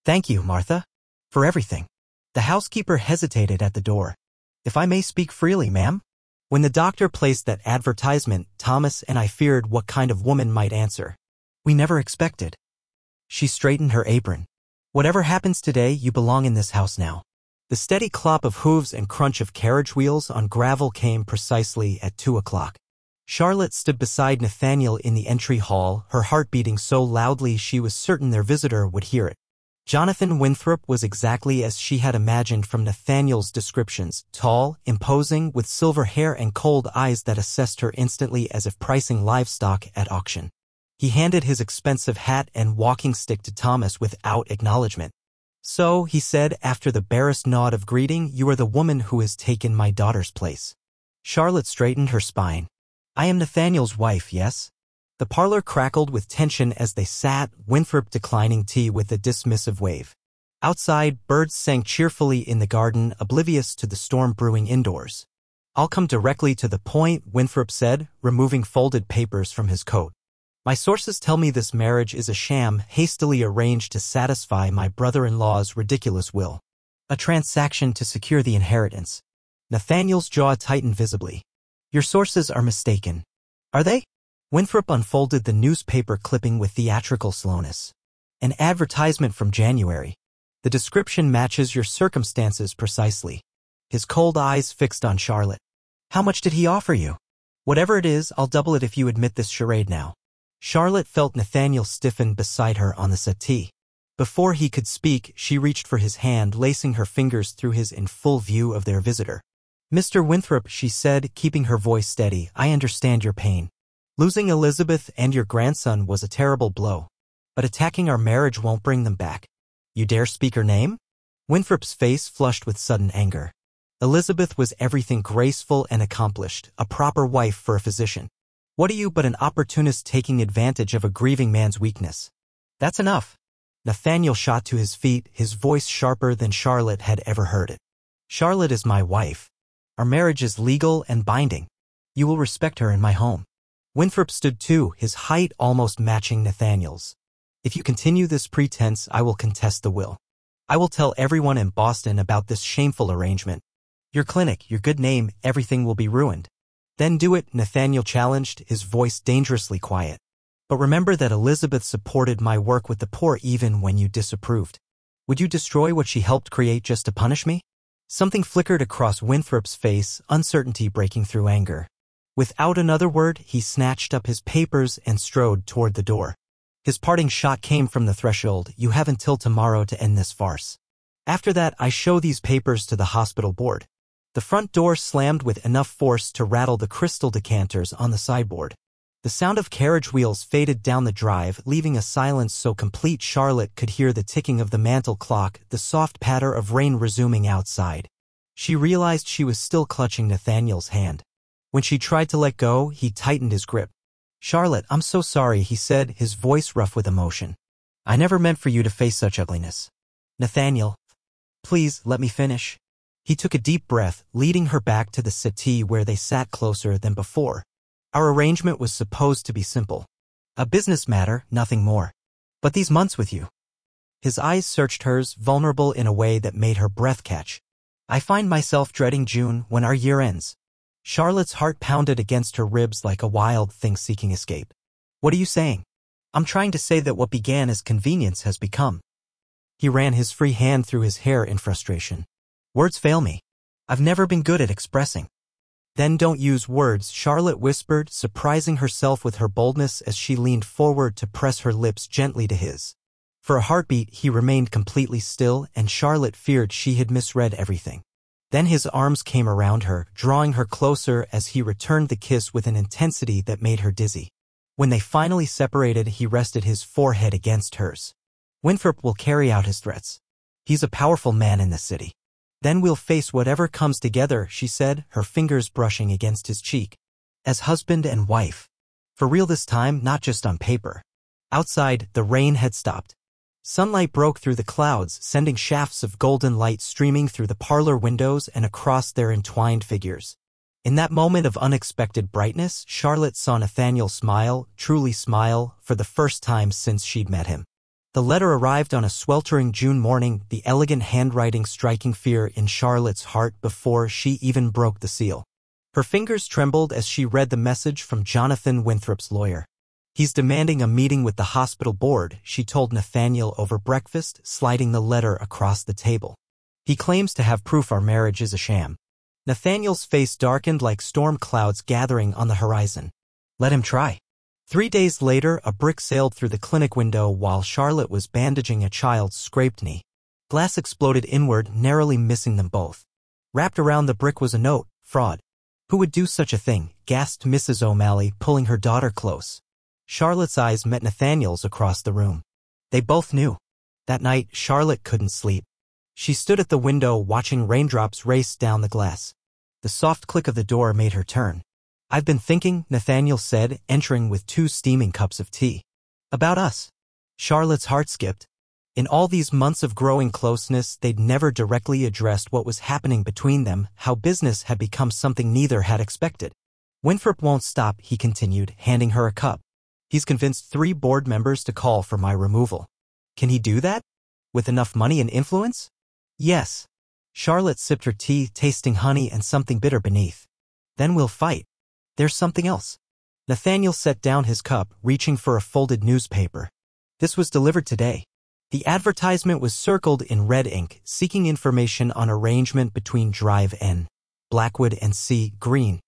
Thank you, Martha, for everything. The housekeeper hesitated at the door. If I may speak freely, ma'am? When the doctor placed that advertisement, Thomas and I feared what kind of woman might answer. We never expected. She straightened her apron. Whatever happens today, you belong in this house now. The steady clop of hooves and crunch of carriage wheels on gravel came precisely at 2 o'clock. Charlotte stood beside Nathaniel in the entry hall, her heart beating so loudly she was certain their visitor would hear it. Jonathan Winthrop was exactly as she had imagined from Nathaniel's descriptions, tall, imposing, with silver hair and cold eyes that assessed her instantly as if pricing livestock at auction. He handed his expensive hat and walking stick to Thomas without acknowledgement. So, he said, after the barest nod of greeting, you are the woman who has taken my daughter's place. Charlotte straightened her spine. I am Nathaniel's wife, yes? The parlor crackled with tension as they sat, Winthrop declining tea with a dismissive wave. Outside, birds sang cheerfully in the garden, oblivious to the storm brewing indoors. I'll come directly to the point, Winthrop said, removing folded papers from his coat. My sources tell me this marriage is a sham hastily arranged to satisfy my brother-in-law's ridiculous will. A transaction to secure the inheritance. Nathaniel's jaw tightened visibly. Your sources are mistaken. Are they? Winthrop unfolded the newspaper clipping with theatrical slowness. An advertisement from January. The description matches your circumstances precisely. His cold eyes fixed on Charlotte. How much did he offer you? Whatever it is, I'll double it if you admit this charade now. Charlotte felt Nathaniel stiffen beside her on the settee. Before he could speak, she reached for his hand, lacing her fingers through his in full view of their visitor. Mr. Winthrop, she said, keeping her voice steady, I understand your pain. Losing Elizabeth and your grandson was a terrible blow. But attacking our marriage won't bring them back. You dare speak her name? Winthrop's face flushed with sudden anger. Elizabeth was everything graceful and accomplished, a proper wife for a physician. What are you but an opportunist taking advantage of a grieving man's weakness? That's enough. Nathaniel shot to his feet, his voice sharper than Charlotte had ever heard it. Charlotte is my wife. Our marriage is legal and binding. You will respect her in my home. Winthrop stood too, his height almost matching Nathaniel's. If you continue this pretense, I will contest the will. I will tell everyone in Boston about this shameful arrangement. Your clinic, your good name, everything will be ruined. Then do it, Nathaniel challenged, his voice dangerously quiet. But remember that Elizabeth supported my work with the poor even when you disapproved. Would you destroy what she helped create just to punish me? Something flickered across Winthrop's face, uncertainty breaking through anger. Without another word, he snatched up his papers and strode toward the door. His parting shot came from the threshold. You have until tomorrow to end this farce. After that, I show these papers to the hospital board. The front door slammed with enough force to rattle the crystal decanters on the sideboard. The sound of carriage wheels faded down the drive, leaving a silence so complete Charlotte could hear the ticking of the mantel clock, the soft patter of rain resuming outside. She realized she was still clutching Nathaniel's hand. When she tried to let go, he tightened his grip. "Charlotte, I'm so sorry," he said, his voice rough with emotion. "I never meant for you to face such ugliness." "Nathaniel, please, let me finish." He took a deep breath, leading her back to the settee where they sat closer than before. "Our arrangement was supposed to be simple. A business matter, nothing more. But these months with you." His eyes searched hers, vulnerable in a way that made her breath catch. "I find myself dreading June, when our year ends." Charlotte's heart pounded against her ribs like a wild thing seeking escape. "What are you saying?" "I'm trying to say that what began as convenience has become." He ran his free hand through his hair in frustration. "Words fail me. I've never been good at expressing." "Then don't use words," Charlotte whispered, surprising herself with her boldness as she leaned forward to press her lips gently to his. For a heartbeat, he remained completely still, and Charlotte feared she had misread everything. Then his arms came around her, drawing her closer as he returned the kiss with an intensity that made her dizzy. When they finally separated, he rested his forehead against hers. "Winthrop will carry out his threats. He's a powerful man in the city. Then we'll face whatever comes together," she said, her fingers brushing against his cheek. "As husband and wife. For real this time, not just on paper." Outside, the rain had stopped. Sunlight broke through the clouds, sending shafts of golden light streaming through the parlor windows and across their entwined figures. In that moment of unexpected brightness, Charlotte saw Nathaniel smile, truly smile, for the first time since she'd met him. The letter arrived on a sweltering June morning, the elegant handwriting striking fear in Charlotte's heart before she even broke the seal. Her fingers trembled as she read the message from Jonathan Winthrop's lawyer. "He's demanding a meeting with the hospital board," she told Nathaniel over breakfast, sliding the letter across the table. "He claims to have proof our marriage is a sham." Nathaniel's face darkened like storm clouds gathering on the horizon. "Let him try." 3 days later, a brick sailed through the clinic window while Charlotte was bandaging a child's scraped knee. Glass exploded inward, narrowly missing them both. Wrapped around the brick was a note, "Fraud." "Who would do such a thing?" gasped Mrs. O'Malley, pulling her daughter close. Charlotte's eyes met Nathaniel's across the room. They both knew. That night, Charlotte couldn't sleep. She stood at the window watching raindrops race down the glass. The soft click of the door made her turn. "I've been thinking," Nathaniel said, entering with 2 steaming cups of tea. "About us." Charlotte's heart skipped. In all these months of growing closeness, they'd never directly addressed what was happening between them, how business had become something neither had expected. "Winthrop won't stop," he continued, handing her a cup. "He's convinced 3 board members to call for my removal." "Can he do that? With enough money and influence?" "Yes." Charlotte sipped her tea, tasting honey and something bitter beneath. "Then we'll fight. There's something else." Nathaniel set down his cup, reaching for a folded newspaper. "This was delivered today." The advertisement was circled in red ink, seeking information on arrangement between Drive N, Blackwood and C. Green.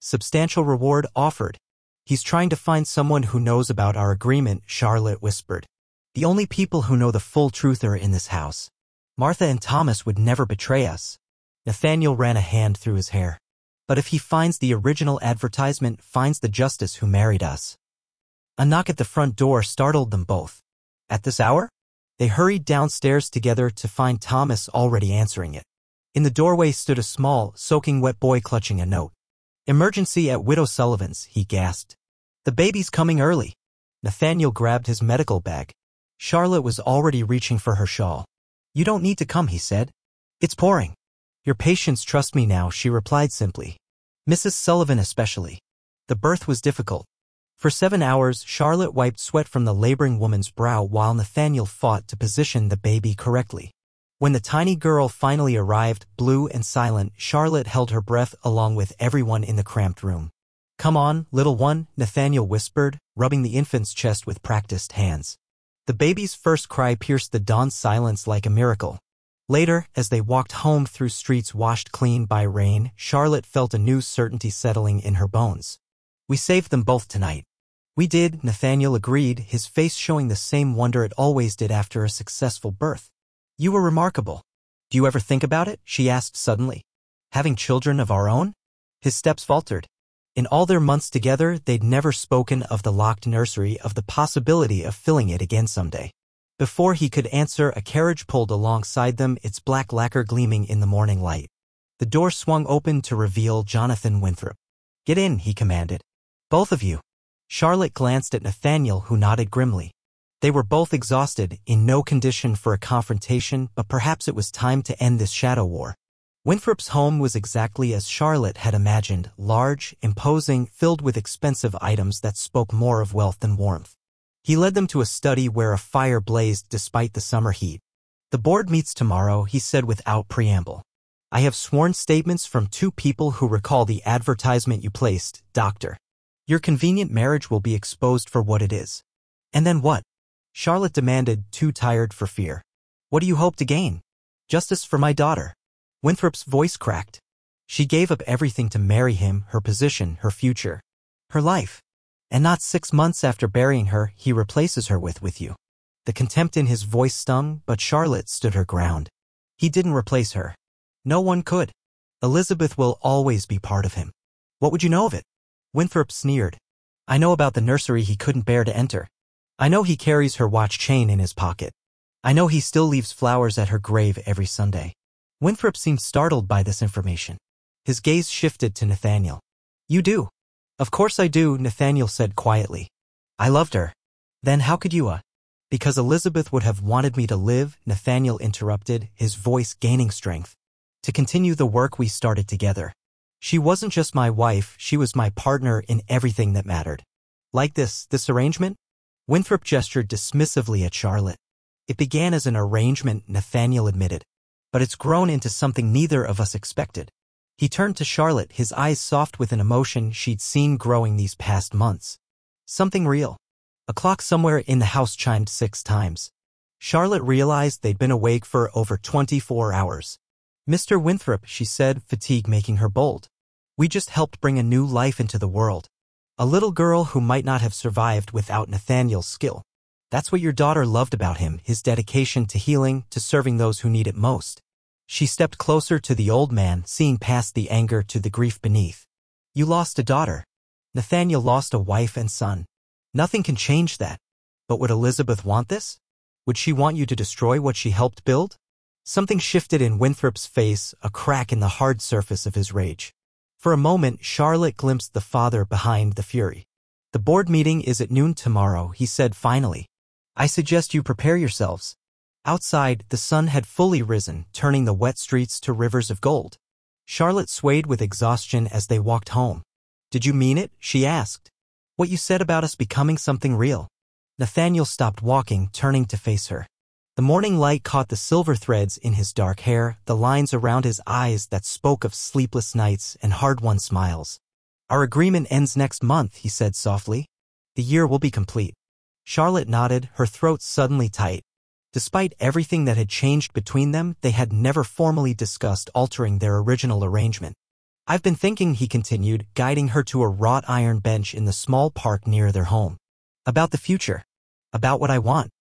"Substantial reward offered." "He's trying to find someone who knows about our agreement," Charlotte whispered. "The only people who know the full truth are in this house. Martha and Thomas would never betray us." Nathaniel ran a hand through his hair. "But if he finds the original advertisement, finds the justice who married us." A knock at the front door startled them both. "At this hour?" They hurried downstairs together to find Thomas already answering it. In the doorway stood a small, soaking wet boy clutching a note. "Emergency at Widow Sullivan's," he gasped. "The baby's coming early." Nathaniel grabbed his medical bag. Charlotte was already reaching for her shawl. "You don't need to come," he said. "It's pouring." "Your patients trust me now," she replied simply. "Mrs. Sullivan especially." The birth was difficult. For 7 hours, Charlotte wiped sweat from the laboring woman's brow while Nathaniel fought to position the baby correctly. When the tiny girl finally arrived, blue and silent, Charlotte held her breath along with everyone in the cramped room. "Come on, little one," Nathaniel whispered, rubbing the infant's chest with practiced hands. The baby's first cry pierced the dawn silence like a miracle. Later, as they walked home through streets washed clean by rain, Charlotte felt a new certainty settling in her bones. "We saved them both tonight." "We did," Nathaniel agreed, his face showing the same wonder it always did after a successful birth. "You were remarkable." Do you ever think about it? She asked suddenly. Having children of our own? His steps faltered. In all their months together, they'd never spoken of the locked nursery, of the possibility of filling it again someday. Before he could answer, a carriage pulled alongside them, its black lacquer gleaming in the morning light. The door swung open to reveal Jonathan Winthrop. "Get in," he commanded. "Both of you." Charlotte glanced at Nathaniel, who nodded grimly. They were both exhausted, in no condition for a confrontation, but perhaps it was time to end this shadow war. Winthrop's home was exactly as Charlotte had imagined, large, imposing, filled with expensive items that spoke more of wealth than warmth. He led them to a study where a fire blazed despite the summer heat. "The board meets tomorrow," he said without preamble. "I have sworn statements from 2 people who recall the advertisement you placed, Doctor. Your convenient marriage will be exposed for what it is." "And then what?" Charlotte demanded, too tired for fear. "What do you hope to gain?" "Justice for my daughter." Winthrop's voice cracked. She gave up everything to marry him, her position, her future, her life. "And not 6 months after burying her, he replaces her with you." The contempt in his voice stung, but Charlotte stood her ground. "He didn't replace her. No one could. Elizabeth will always be part of him." "What would you know of it?" Winthrop sneered. "I know about the nursery he couldn't bear to enter. I know he carries her watch chain in his pocket. I know he still leaves flowers at her grave every Sunday." Winthrop seemed startled by this information. His gaze shifted to Nathaniel. "You do?" "Of course I do," Nathaniel said quietly. "I loved her." "Then how could you, Because Elizabeth would have wanted me to live," Nathaniel interrupted, his voice gaining strength. "To continue the work we started together. She wasn't just my wife, she was my partner in everything that mattered." "Like this arrangement?" Winthrop gestured dismissively at Charlotte. "It began as an arrangement," Nathaniel admitted. "But it's grown into something neither of us expected." He turned to Charlotte, his eyes soft with an emotion she'd seen growing these past months. "Something real." A clock somewhere in the house chimed 6 times. Charlotte realized they'd been awake for over 24 hours. "Mr. Winthrop," she said, fatigue making her bold. "We just helped bring a new life into the world. A little girl who might not have survived without Nathaniel's skill. That's what your daughter loved about him, his dedication to healing, to serving those who need it most." She stepped closer to the old man, seeing past the anger to the grief beneath. "You lost a daughter. Nathaniel lost a wife and son. Nothing can change that. But would Elizabeth want this? Would she want you to destroy what she helped build?" Something shifted in Winthrop's face, a crack in the hard surface of his rage. For a moment, Charlotte glimpsed the father behind the fury. "The board meeting is at noon tomorrow," he said finally. "I suggest you prepare yourselves." Outside, the sun had fully risen, turning the wet streets to rivers of gold. Charlotte swayed with exhaustion as they walked home. "Did you mean it?" she asked. "What you said about us becoming something real?" Nathaniel stopped walking, turning to face her. The morning light caught the silver threads in his dark hair, the lines around his eyes that spoke of sleepless nights and hard-won smiles. "Our agreement ends next month," he said softly. "The year will be complete." Charlotte nodded, her throat suddenly tight. Despite everything that had changed between them, they had never formally discussed altering their original arrangement. "I've been thinking," he continued, guiding her to a wrought iron bench in the small park near their home. "About the future. About what I want."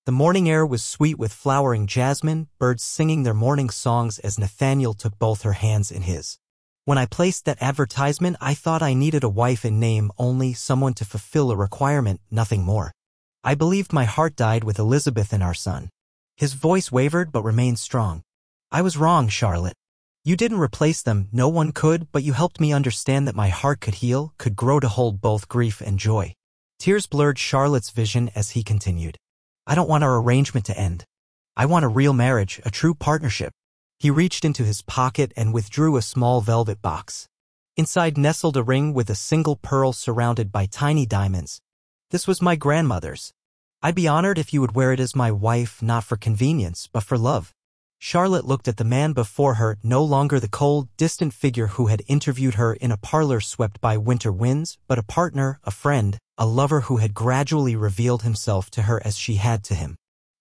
The morning air was sweet with flowering jasmine, birds singing their morning songs as Nathaniel took both her hands in his. "When I placed that advertisement, I thought I needed a wife in name only, someone to fulfill a requirement, nothing more. I believed my heart died with Elizabeth and our son." His voice wavered but remained strong. "I was wrong, Charlotte. You didn't replace them, no one could, but you helped me understand that my heart could heal, could grow to hold both grief and joy." Tears blurred Charlotte's vision as he continued. "I don't want our arrangement to end. I want a real marriage, a true partnership." He reached into his pocket and withdrew a small velvet box. Inside nestled a ring with a single pearl surrounded by tiny diamonds. "This was my grandmother's. I'd be honored if you would wear it as my wife, not for convenience, but for love." Charlotte looked at the man before her, no longer the cold, distant figure who had interviewed her in a parlor swept by winter winds, but a partner, a friend, a lover who had gradually revealed himself to her as she had to him.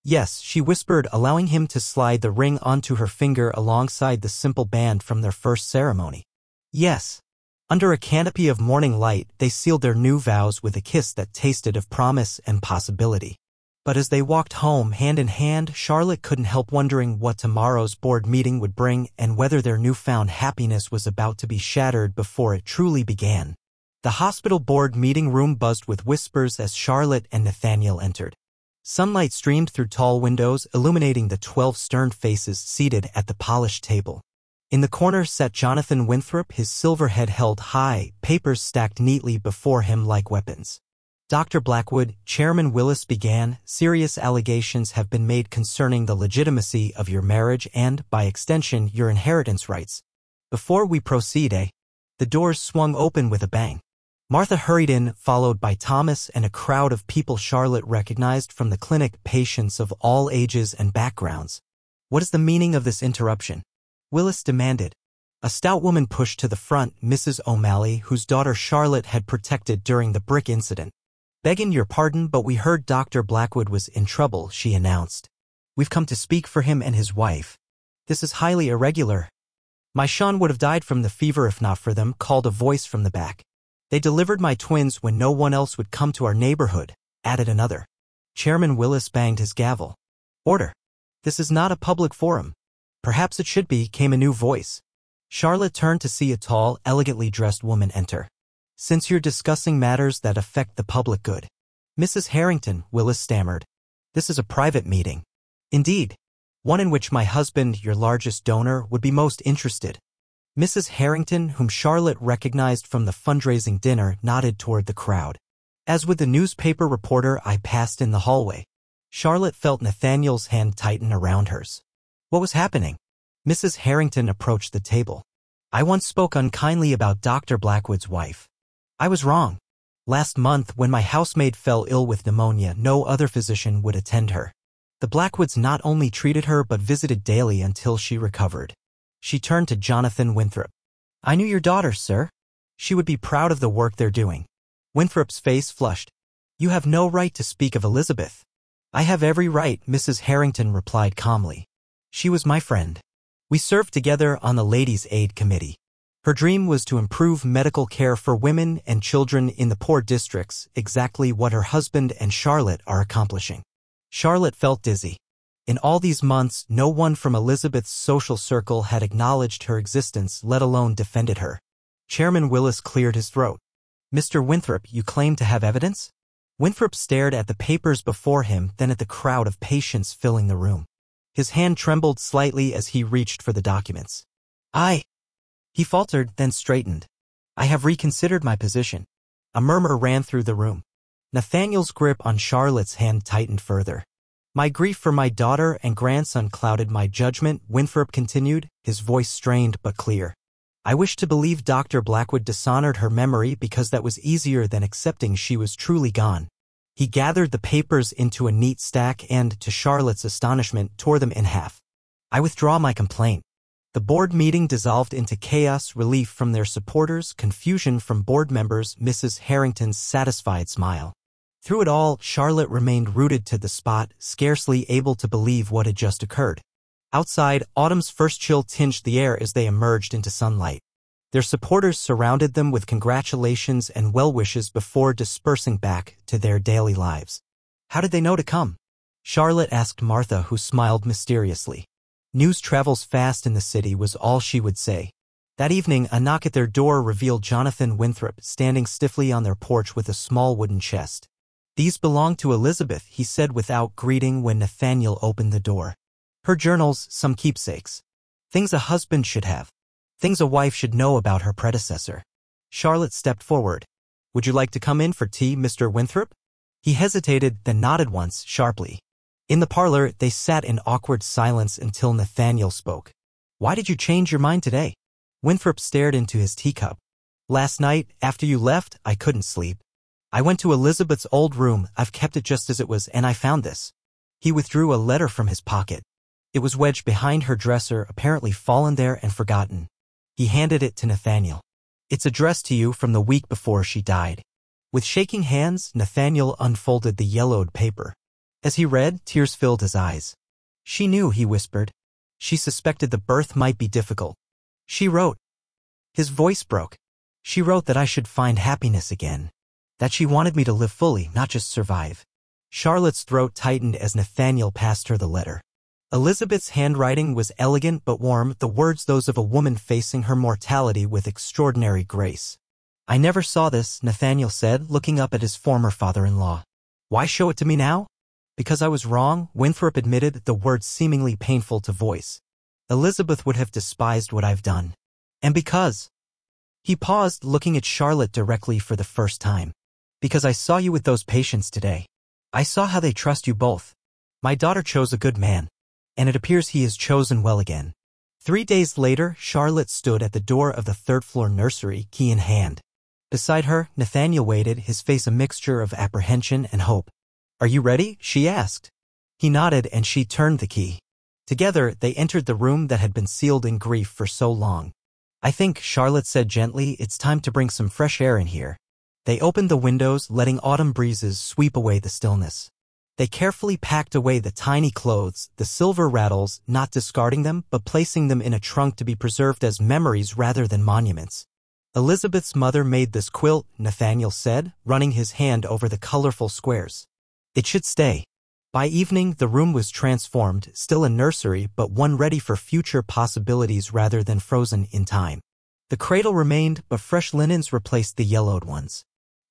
"Yes," she whispered, allowing him to slide the ring onto her finger alongside the simple band from their first ceremony. "Yes." Under a canopy of morning light, they sealed their new vows with a kiss that tasted of promise and possibility. But as they walked home hand in hand, Charlotte couldn't help wondering what tomorrow's board meeting would bring and whether their newfound happiness was about to be shattered before it truly began. The hospital board meeting room buzzed with whispers as Charlotte and Nathaniel entered. Sunlight streamed through tall windows, illuminating the 12 stern faces seated at the polished table. In the corner sat Jonathan Winthrop, his silver head held high, papers stacked neatly before him like weapons. Dr. Blackwood, Chairman Willis began, serious allegations have been made concerning the legitimacy of your marriage and, by extension, your inheritance rights. Before we proceed, The doors swung open with a bang. Martha hurried in, followed by Thomas and a crowd of people Charlotte recognized from the clinic, patients of all ages and backgrounds. What is the meaning of this interruption? Willis demanded. A stout woman pushed to the front, Mrs. O'Malley, whose daughter Charlotte had protected during the brick incident. Begging your pardon, but we heard Dr. Blackwood was in trouble, she announced. We've come to speak for him and his wife. This is highly irregular. My Sean would have died from the fever if not for them, called a voice from the back. They delivered my twins when no one else would come to our neighborhood, added another. Chairman Willis banged his gavel. Order. This is not a public forum. Perhaps it should be, came a new voice. Charlotte turned to see a tall, elegantly dressed woman enter. Since you're discussing matters that affect the public good. Mrs. Harrington, Willis stammered. This is a private meeting. Indeed. One in which my husband, your largest donor, would be most interested. Mrs. Harrington, whom Charlotte recognized from the fundraising dinner, nodded toward the crowd. As with the newspaper reporter I passed in the hallway, Charlotte felt Nathaniel's hand tighten around hers. What was happening? Mrs. Harrington approached the table. I once spoke unkindly about Dr. Blackwood's wife. I was wrong. Last month, when my housemaid fell ill with pneumonia, no other physician would attend her. The Blackwoods not only treated her but visited daily until she recovered. She turned to Jonathan Winthrop. I knew your daughter, sir. She would be proud of the work they're doing. Winthrop's face flushed. You have no right to speak of Elizabeth. I have every right, Mrs. Harrington replied calmly. She was my friend. We served together on the Ladies' Aid Committee. Her dream was to improve medical care for women and children in the poor districts, exactly what her husband and Charlotte are accomplishing. Charlotte felt dizzy. In all these months, no one from Elizabeth's social circle had acknowledged her existence, let alone defended her. Chairman Willis cleared his throat. Mr. Winthrop, you claim to have evidence? Winthrop stared at the papers before him, then at the crowd of patients filling the room. His hand trembled slightly as he reached for the documents. He faltered, then straightened. I have reconsidered my position. A murmur ran through the room. Nathaniel's grip on Charlotte's hand tightened further. My grief for my daughter and grandson clouded my judgment, Winthrop continued, his voice strained but clear. I wish to believe Dr. Blackwood dishonored her memory because that was easier than accepting she was truly gone. He gathered the papers into a neat stack and, to Charlotte's astonishment, tore them in half. I withdraw my complaint. The board meeting dissolved into chaos, relief from their supporters, confusion from board members, Mrs. Harrington's satisfied smile. Through it all, Charlotte remained rooted to the spot, scarcely able to believe what had just occurred. Outside, autumn's first chill tinged the air as they emerged into sunlight. Their supporters surrounded them with congratulations and well-wishes before dispersing back to their daily lives. How did they know to come? Charlotte asked Martha, who smiled mysteriously. News travels fast in the city, was all she would say. That evening, a knock at their door revealed Jonathan Winthrop standing stiffly on their porch with a small wooden chest. These belong to Elizabeth, he said without greeting when Nathaniel opened the door. Her journals, some keepsakes. Things a husband should have. Things a wife should know about her predecessor. Charlotte stepped forward. Would you like to come in for tea, Mr. Winthrop? He hesitated, then nodded once, sharply. In the parlor, they sat in awkward silence until Nathaniel spoke. Why did you change your mind today? Winthrop stared into his teacup. Last night, after you left, I couldn't sleep. I went to Elizabeth's old room, I've kept it just as it was, and I found this. He withdrew a letter from his pocket. It was wedged behind her dresser, apparently fallen there and forgotten. He handed it to Nathaniel. It's addressed to you from the week before she died. With shaking hands, Nathaniel unfolded the yellowed paper. As he read, tears filled his eyes. She knew, he whispered. She suspected the birth might be difficult. She wrote. His voice broke. She wrote that I should find happiness again. That she wanted me to live fully, not just survive. Charlotte's throat tightened as Nathaniel passed her the letter. Elizabeth's handwriting was elegant but warm, the words those of a woman facing her mortality with extraordinary grace. "I never saw this," Nathaniel said, looking up at his former father-in-law. "Why show it to me now?" "Because I was wrong," Winthrop admitted, the words seemingly painful to voice. "Elizabeth would have despised what I've done. And because—" He paused, looking at Charlotte directly for the first time. "Because I saw you with those patients today. I saw how they trust you both. My daughter chose a good man. And it appears he has chosen well again." 3 days later, Charlotte stood at the door of the third-floor nursery, key in hand. Beside her, Nathaniel waited, his face a mixture of apprehension and hope. "Are you ready?" she asked. He nodded and she turned the key. Together, they entered the room that had been sealed in grief for so long. "I think," Charlotte said gently, "it's time to bring some fresh air in here." They opened the windows, letting autumn breezes sweep away the stillness. They carefully packed away the tiny clothes, the silver rattles, not discarding them, but placing them in a trunk to be preserved as memories rather than monuments. "Elizabeth's mother made this quilt," Nathaniel said, running his hand over the colorful squares. "It should stay." By evening, the room was transformed, still a nursery, but one ready for future possibilities rather than frozen in time. The cradle remained, but fresh linens replaced the yellowed ones.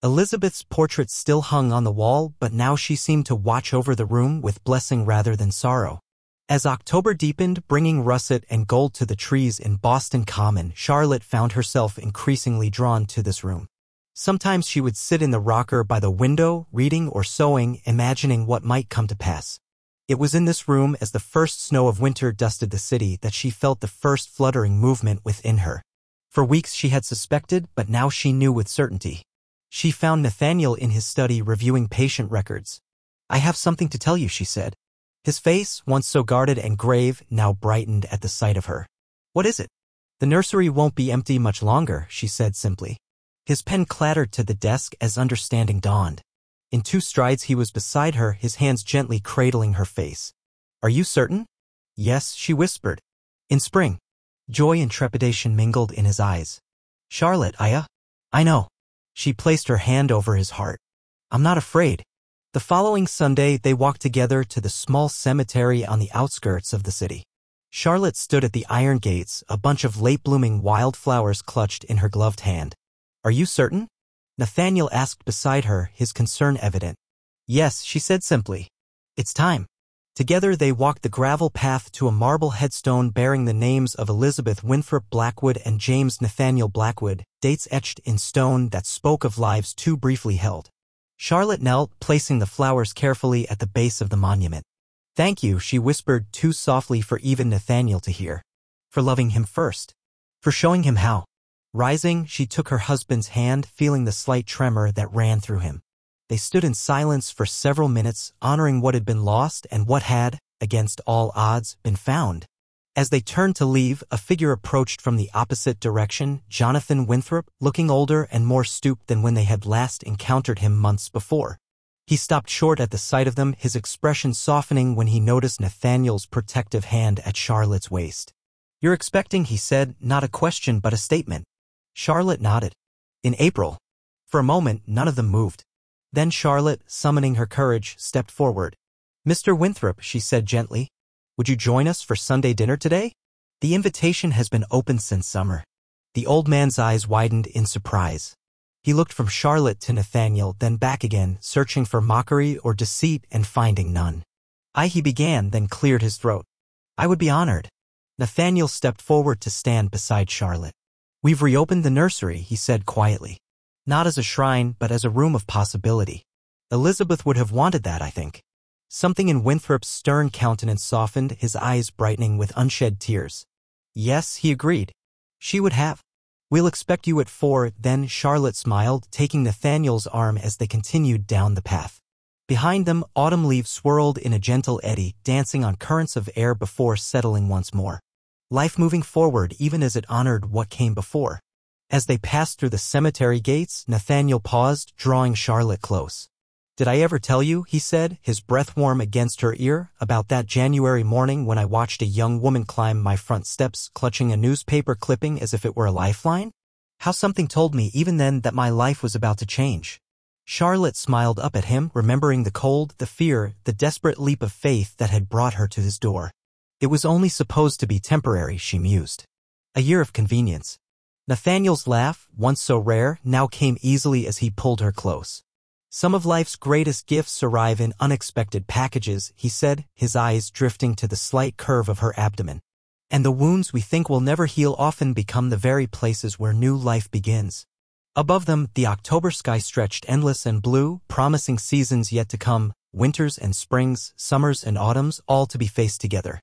Elizabeth's portrait still hung on the wall, but now she seemed to watch over the room with blessing rather than sorrow. As October deepened, bringing russet and gold to the trees in Boston Common, Charlotte found herself increasingly drawn to this room. Sometimes she would sit in the rocker by the window, reading or sewing, imagining what might come to pass. It was in this room, as the first snow of winter dusted the city, that she felt the first fluttering movement within her. For weeks she had suspected, but now she knew with certainty. She found Nathaniel in his study reviewing patient records. "I have something to tell you," she said. His face, once so guarded and grave, now brightened at the sight of her. "What is it?" "The nursery won't be empty much longer," she said simply. His pen clattered to the desk as understanding dawned. In 2 strides he was beside her, his hands gently cradling her face. "Are you certain?" "Yes," she whispered. "In spring." Joy and trepidation mingled in his eyes. "Charlotte, I know." She placed her hand over his heart. "I'm not afraid." The following Sunday, they walked together to the small cemetery on the outskirts of the city. Charlotte stood at the iron gates, a bunch of late-blooming wildflowers clutched in her gloved hand. "Are you certain?" Nathaniel asked beside her, his concern evident. "Yes," she said simply. "It's time." Together they walked the gravel path to a marble headstone bearing the names of Elizabeth Winthrop Blackwood and James Nathaniel Blackwood, dates etched in stone that spoke of lives too briefly held. Charlotte knelt, placing the flowers carefully at the base of the monument. "Thank you," she whispered too softly for even Nathaniel to hear. "For loving him first. For showing him how." Rising, she took her husband's hand, feeling the slight tremor that ran through him. They stood in silence for several minutes, honoring what had been lost and what had, against all odds, been found. As they turned to leave, a figure approached from the opposite direction, Jonathan Winthrop, looking older and more stooped than when they had last encountered him months before. He stopped short at the sight of them, his expression softening when he noticed Nathaniel's protective hand at Charlotte's waist. "You're expecting," he said, "not a question but a statement." Charlotte nodded. "In April." For a moment, none of them moved. Then Charlotte, summoning her courage, stepped forward. "Mr. Winthrop," she said gently, "would you join us for Sunday dinner today? The invitation has been open since summer." The old man's eyes widened in surprise. He looked from Charlotte to Nathaniel, then back again, searching for mockery or deceit and finding none. He began, then cleared his throat. "I would be honored." Nathaniel stepped forward to stand beside Charlotte. "We've reopened the nursery," he said quietly. "Not as a shrine, but as a room of possibility. Elizabeth would have wanted that, I think." Something in Winthrop's stern countenance softened, his eyes brightening with unshed tears. "Yes," he agreed. "She would have." "We'll expect you at 4, then," Charlotte smiled, taking Nathaniel's arm as they continued down the path. Behind them, autumn leaves swirled in a gentle eddy, dancing on currents of air before settling once more. Life moving forward even as it honored what came before. As they passed through the cemetery gates, Nathaniel paused, drawing Charlotte close. "Did I ever tell you," he said, his breath warm against her ear, "about that January morning when I watched a young woman climb my front steps, clutching a newspaper clipping as if it were a lifeline? How something told me even then that my life was about to change?" Charlotte smiled up at him, remembering the cold, the fear, the desperate leap of faith that had brought her to his door. It was only supposed to be temporary, she mused. A year of convenience. Nathaniel's laugh, once so rare, now came easily as he pulled her close. Some of life's greatest gifts arrive in unexpected packages, he said, his eyes drifting to the slight curve of her abdomen. And the wounds we think will never heal often become the very places where new life begins. Above them, the October sky stretched endless and blue, promising seasons yet to come, winters and springs, summers and autumns, all to be faced together.